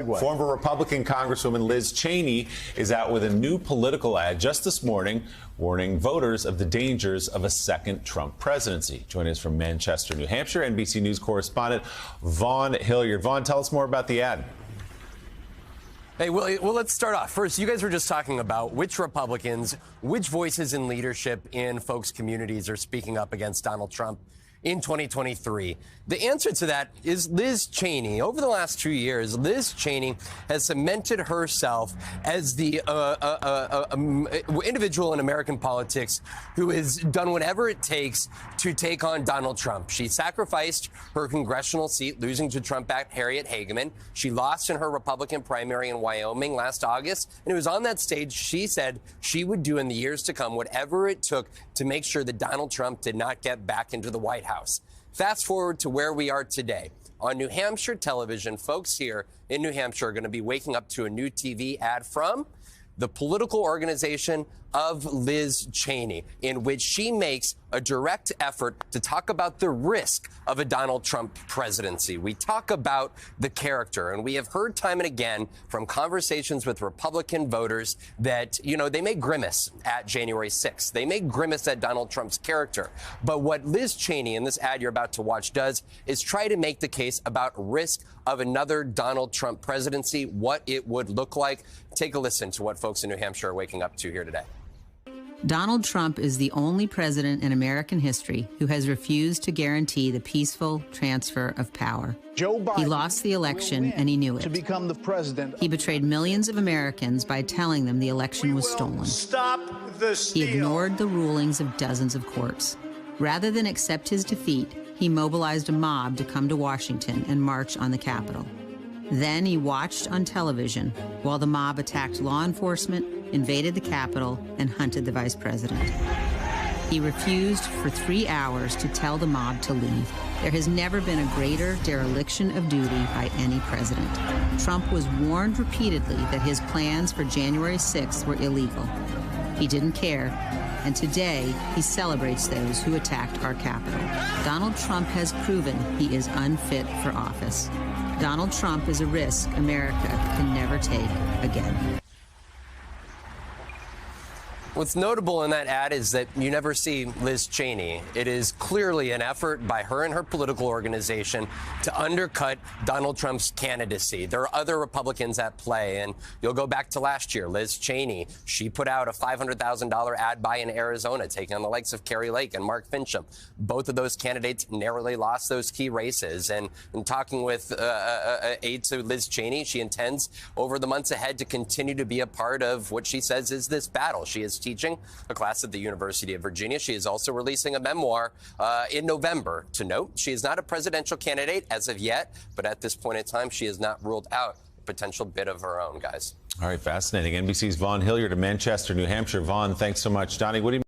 Former Republican Congresswoman Liz Cheney is out with a new political ad just this morning, warning voters of the dangers of a second Trump presidency. Joining us from Manchester, New Hampshire, NBC News correspondent Vaughn Hilliard. Vaughn, tell us more about the ad. Hey, well, let's start off. First, you guys were just talking about which Republicans, which voices in leadership in folks' communities are speaking up against Donald Trump in 2023. The answer to that is Liz Cheney. Over the last 2 years, Liz Cheney has cemented herself as the individual in American politics who has done whatever it takes to take on Donald Trump. She sacrificed her congressional seat, losing to Trump-backed Harriet Hageman. She lost in her Republican primary in Wyoming last August, and it was on that stage she said she would do in the years to come whatever it took to make sure that Donald Trump did not get back into the White House. Fast forward to where we are today. On New Hampshire television, folks here in New Hampshire are going to be waking up to a new TV ad from the political organization of Liz Cheney, in which she makes a direct effort to talk about the risk of a Donald Trump presidency. We talk about the character, and we have heard time and again from conversations with Republican voters that, they may grimace at January 6th. They may grimace at Donald Trump's character. But what Liz Cheney in this ad you're about to watch does is try to make the case about risk of another Donald Trump presidency, what it would look like. Take a listen to what folks in New Hampshire are waking up to here today. Donald Trump is the only president in American history who has refused to guarantee the peaceful transfer of power. Joe Biden, he lost the election and he knew it. To become the president. He betrayed millions of Americans by telling them the election was stolen. Stop the steal. He ignored the rulings of dozens of courts. Rather than accept his defeat, he mobilized a mob to come to Washington and march on the Capitol. Then he watched on television while the mob attacked law enforcement, invaded the Capitol, and hunted the vice president. He refused for 3 hours to tell the mob to leave. There has never been a greater dereliction of duty by any president. Trump was warned repeatedly that his plans for January 6th were illegal. He didn't care, and today he celebrates those who attacked our Capitol. Donald Trump has proven he is unfit for office. Donald Trump is a risk America can never take again. What's notable in that ad is that you never see Liz Cheney. It is clearly an effort by her and her political organization to undercut Donald Trump's candidacy. There are other Republicans at play, and you'll go back to last year. Liz Cheney, she put out a $500,000 ad buy in Arizona, taking on the likes of Kari Lake and Mark Finchem. Both of those candidates narrowly lost those key races. And in talking with aide to Liz Cheney, she intends over the months ahead to continue to be a part of what she says is this battle. She is teaching a class at the University of Virginia. She is also releasing a memoir in November. To note, she is not a presidential candidate as of yet, but at this point in time, she has not ruled out a potential bid of her own, guys. All right, fascinating. NBC's Vaughn Hilliard in Manchester, New Hampshire. Vaughn, thanks so much. Donnie, what do you